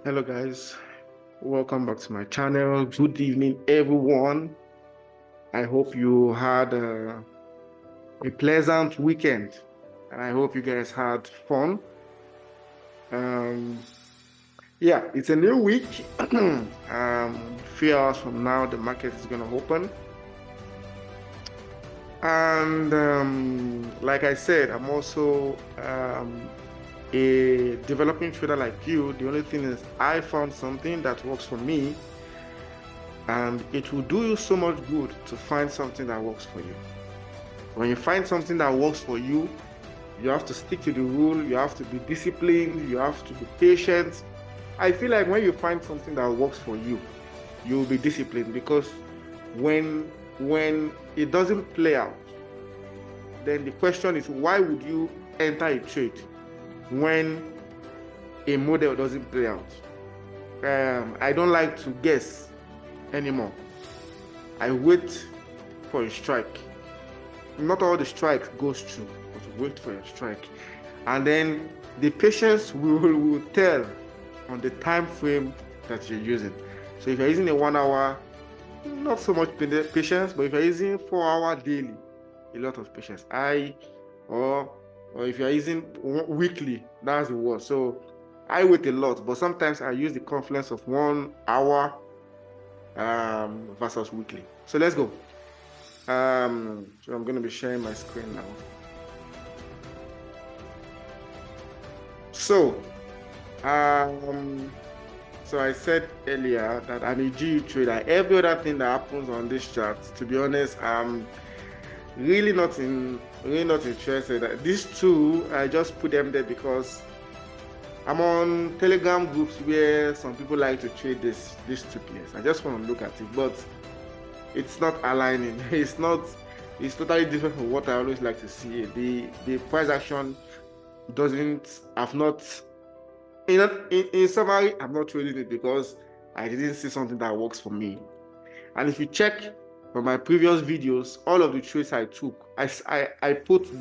Hello guys, welcome back to my channel. Good evening everyone. I hope you had a pleasant weekend and I hope you guys had fun. Yeah, it's a new week. Few hours from now the market is going to open, and like I said, I'm also a developing trader like you. The only thing is I found something that works for me, and it will do you so much good to find something that works for you. When you find something that works for you, you have to stick to the rule, you have to be disciplined, you have to be patient. I feel like when you find something that works for you, you'll be disciplined, because when it doesn't play out, then the question is, why would you enter a trade when a model doesn't play out? I don't like to guess anymore. I wait for a strike. Not all the strike goes through, but wait for a strike. And then the patience will tell on the time frame that you're using. So if you're using a 1 hour, not so much patience, but if you're using 4 hour daily, a lot of patience. Or if you're using weekly, that's the worst. So I wait a lot, but sometimes I use the confluence of 1 hour versus weekly. So let's go. So I'm going to be sharing my screen now. So I said earlier that I'm a GU trader. Every other thing that happens on this chart, to be honest, I'm really not interested. These two, I just put them there because I'm on Telegram groups where some people like to trade these two players. I just want to look at it, but it's not aligning. It's totally different from what I always like to see. The price action I've not, in summary, I'm not trading it because I didn't see something that works for me. And if you check from my previous videos, all of the trades I took, I put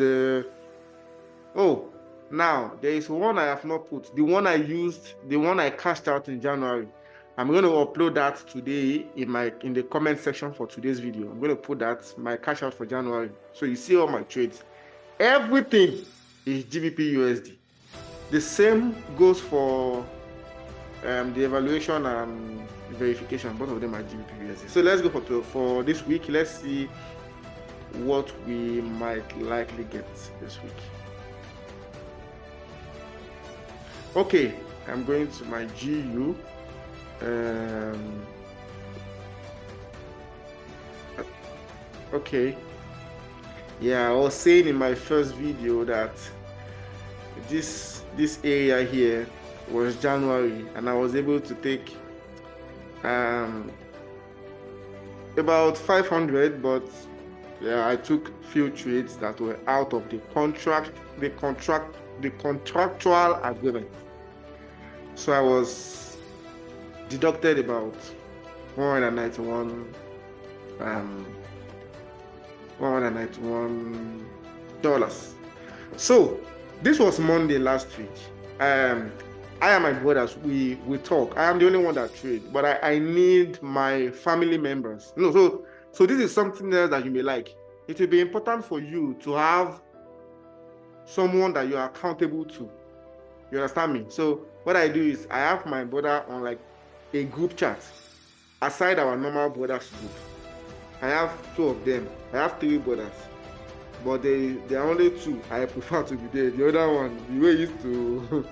now there is one I have not put. The one I used, the one I cashed out in January. I'm going to upload that today in the comment section for today's video. I'm going to put that, my cash out for January. So you see all my trades. Everything is GBPUSD. The same goes for the evaluation and verification. Both of them are GBPUSD. So let's go for this week. Let's see what we might likely get this week. Okay, I'm going to my GU. Okay. Yeah, I was saying in my first video that this area here was January, and I was able to take about 500, but yeah, I took few trades that were out of the contractual agreement. So I was deducted about $191 So this was Monday last week. I and my brothers, we talk. I am the only one that trade, but I need my family members. So this is something else that you may like. It will be important for you to have someone that you are accountable to. You understand me? So what I do is I have my brother on like a group chat aside our normal brothers group. I have 2 of them. I have 3 brothers, but they are only 2 I prefer to be there. The other one, the way he used to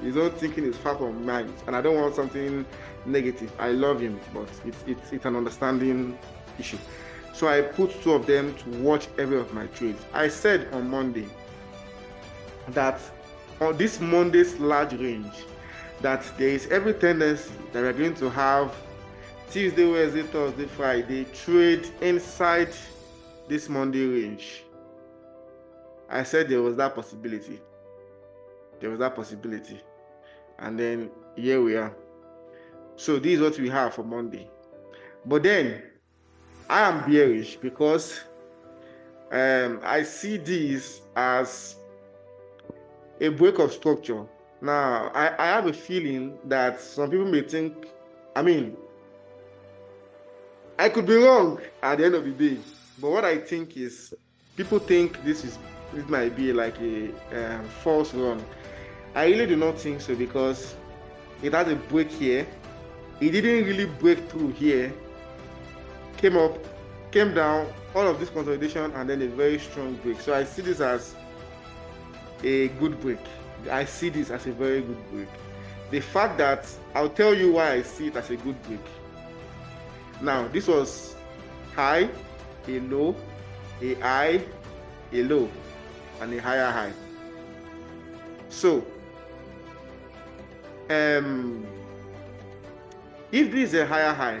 his own thinking is far from mine, and I don't want something negative. I love him, but it's an understanding issue. So I put 2 of them to watch every of my trades. I said on Monday that on this Monday's large range, that there is every tendency that we're going to have Tuesday, Wednesday, Thursday, Friday trade inside this Monday range. I said there was that possibility. And then here we are. So this is what we have for Monday. But then I am bearish because I see this as a break of structure. Now, I have a feeling that some people may think, I mean, I could be wrong at the end of the day, but what I think is people think this might be like a false run. I really do not think so because it has a break here. It didn't really break through here, came up, came down, all of this consolidation, and then a very strong break. So I see this as a good break. I see this as a very good break. The fact that I'll tell you why I see it as a good break. Now, this was high, a low, a high, a low, and a higher high. So, if this is a higher high,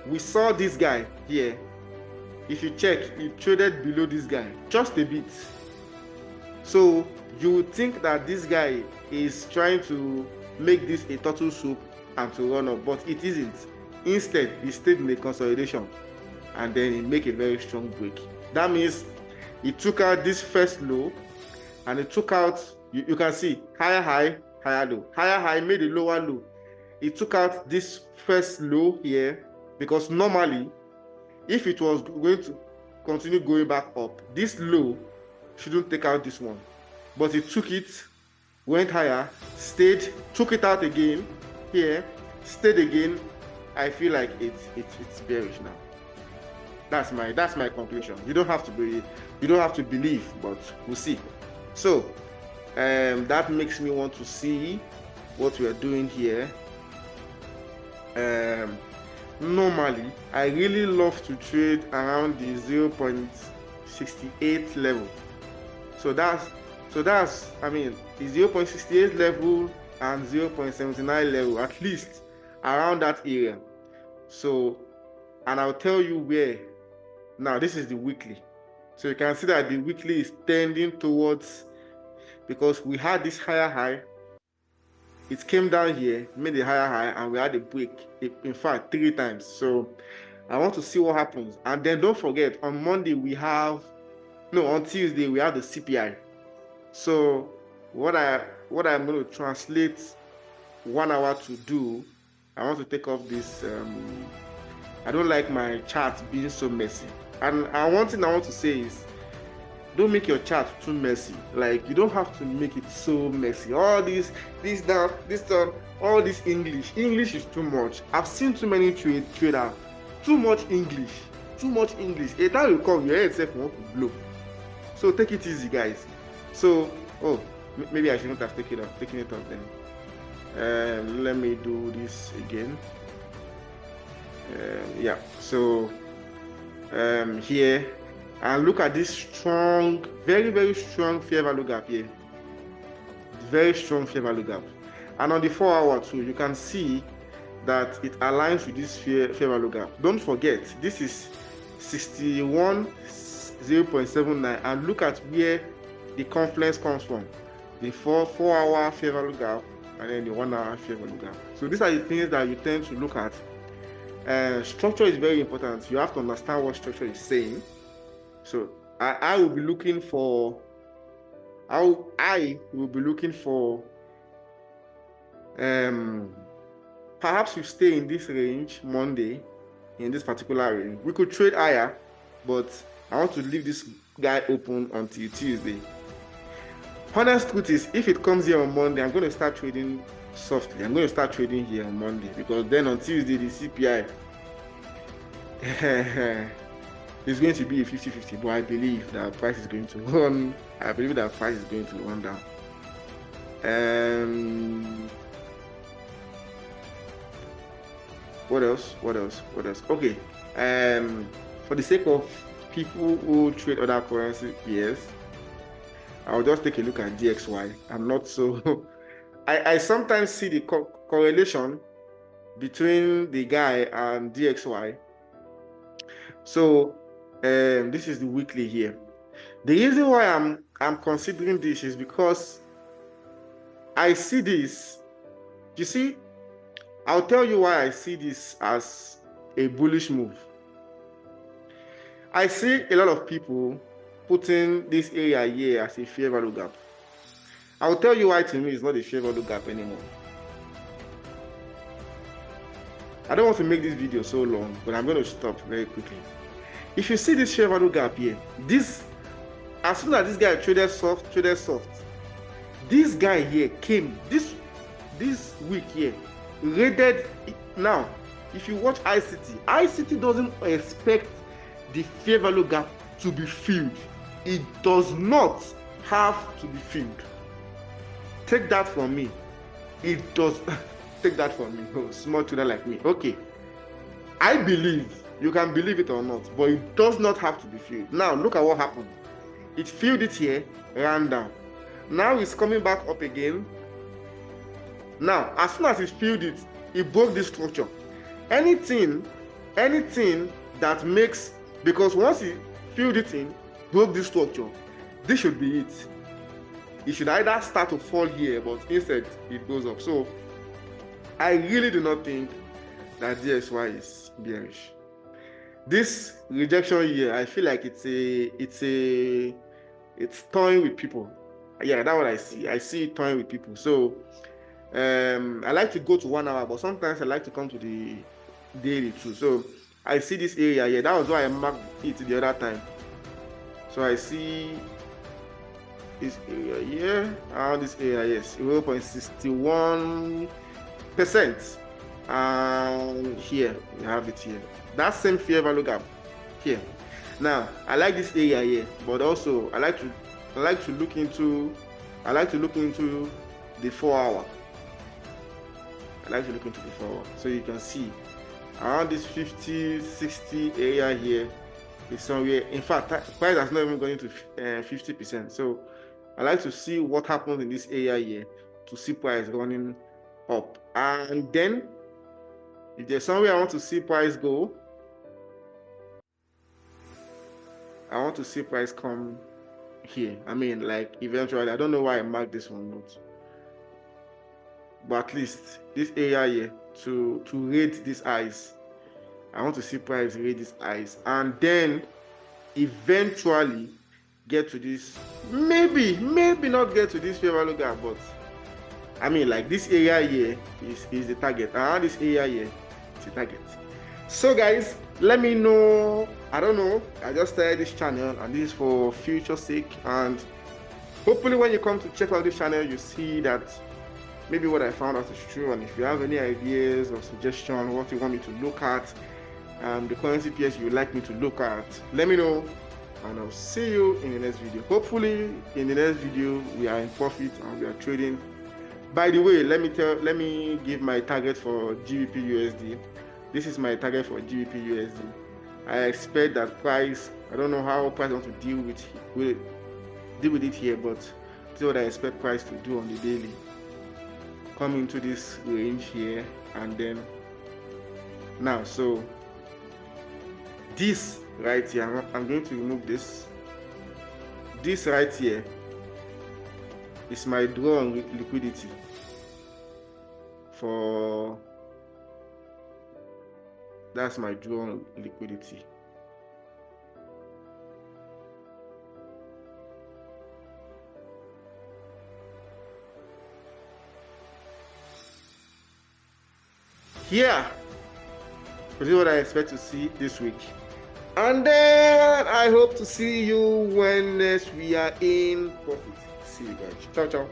we saw this guy here. If you check, it traded below this guy, just a bit. So you would think that this guy is trying to make this a turtle soup and to run up, but it isn't. Instead, he stayed in the consolidation and then he make a very strong break. That means he took out this first low and he took out, you can see, higher high, higher low. Higher high made a lower low. He took out this first low here because normally, if it was going to continue going back up, this low shouldn't take out this one. But he took it, went higher, stayed, took it out again here, stayed again. I feel like it's bearish now. That's my conclusion. You don't have to believe, but we'll see. So that makes me want to see what we are doing here. Normally, I really love to trade around the 0.68 level. So that's I mean the 0.68 level and 0.79 level, at least around that area. So, and I'll tell you where. Now this is the weekly. So you can see that the weekly is tending towards, because we had this higher high, it came down here, made a higher high, and we had a break, in fact 3 times. So I want to see what happens. And then don't forget, on Monday on Tuesday we have the CPI. So what I'm going to translate 1 hour to do, I want to take off this I don't like my chart being so messy. And one thing I want to say is, don't make your chart too messy. Like, you don't have to make it so messy. All this down, this down, all this English is too much. I've seen too many traders, too much English. A time will come, your head self won't blow. So take it easy, guys. So maybe I shouldn't have taken it off then. Let me do this again. Yeah, so here, and look at this strong, very, very strong fair value gap here. Very strong fair value gap. And on the 4 hour too, you can see that it aligns with this fair value gap. Don't forget, this is 61.0.79, and look at where the confluence comes from. The 4 hour fair value gap and then the 1 hour fair value gap. So these are the things that you tend to look at. Structure is very important. You have to understand what structure is saying. So I will be looking for perhaps we stay in this range Monday, in this particular range. We could trade higher, but I want to leave this guy open until Tuesday. Honest truth is, if it comes here on Monday, I'm going to start trading softly. I'm going to start trading here on Monday, because then on Tuesday the CPI is going to be a 50-50, but I believe that price is going to run. I believe that price is going to run down. What else? Okay. For the sake of people who trade other currency pairs, I'll just take a look at DXY. I'm not so I sometimes see the correlation between the guy and DXY. So this is the weekly here. The reason why I'm considering this is because I see this. You see, I'll tell you why I see this as a bullish move. I see a lot of people putting this area here as a fair value gap. I'll tell you why to me it's not a fair value gap anymore. I don't want to make this video so long, but I'm going to stop very quickly. If you see this fair value gap here, this, as soon as this guy traded soft, this guy here came, this week here, raided. Now, if you watch ICT doesn't expect the fair value gap to be filled. It does not have to be filled. Take that from me. It does. Take that from me. Oh, small children like me. Okay. I believe, you can believe it or not, but it does not have to be filled. Now, look at what happened. It filled it here, ran down. Now it's coming back up again. Now, as soon as it filled it, it broke this structure. Anything that makes, because once it filled it in, broke this structure, this should be it. It should either start to fall here, but instead it goes up. So I really do not think that DXY is bearish. This rejection here, I feel like it's toying with people. Yeah, that's what I see. I see it toying with people. So I like to go to 1 hour, but sometimes I like to come to the daily too. So I see this area here. That was why I marked it the other time. So I see this area here, around this area, yes, 0.61%. And here you have it here. That same fair value gap here. Now I like this area here, but also I like to look into the 4 hour. I like to look into the 4 hour, so you can see around this 50-60 area here is somewhere. In fact, price has not even gone into 50%. So I like to see what happens in this area here to see price running up. And then if there's somewhere I want to see price go, I want to see price come here. I mean, like eventually, I don't know why I marked this one not, but at least this area here to raid these eyes. I want to see price raid these eyes, and then eventually get to this, maybe not get to this fair value gap, but I mean, like this area here is the target. Around this area here is the target. So guys, let me know. I don't know, I just started this channel and this is for future sake, and hopefully when you come to check out this channel, you see that maybe what I found out is true. And if you have any ideas or suggestions, what you want me to look at, the currency pairs you would like me to look at, let me know, and I'll see you in the next video. Hopefully in the next video we are in profit and we are trading. By the way, let me give my target for GBPUSD. This is my target for GBPUSD. I expect that price, I don't know how price wants to deal with it here, but this is what I expect price to do on the daily. Come into this range here, and then now, so this right here, I'm going to remove this. This right here is my draw on liquidity for, that's my draw on liquidity. Here, this is what I expect to see this week. And then I hope to see you when next we are in profit. See you guys. Ciao, ciao.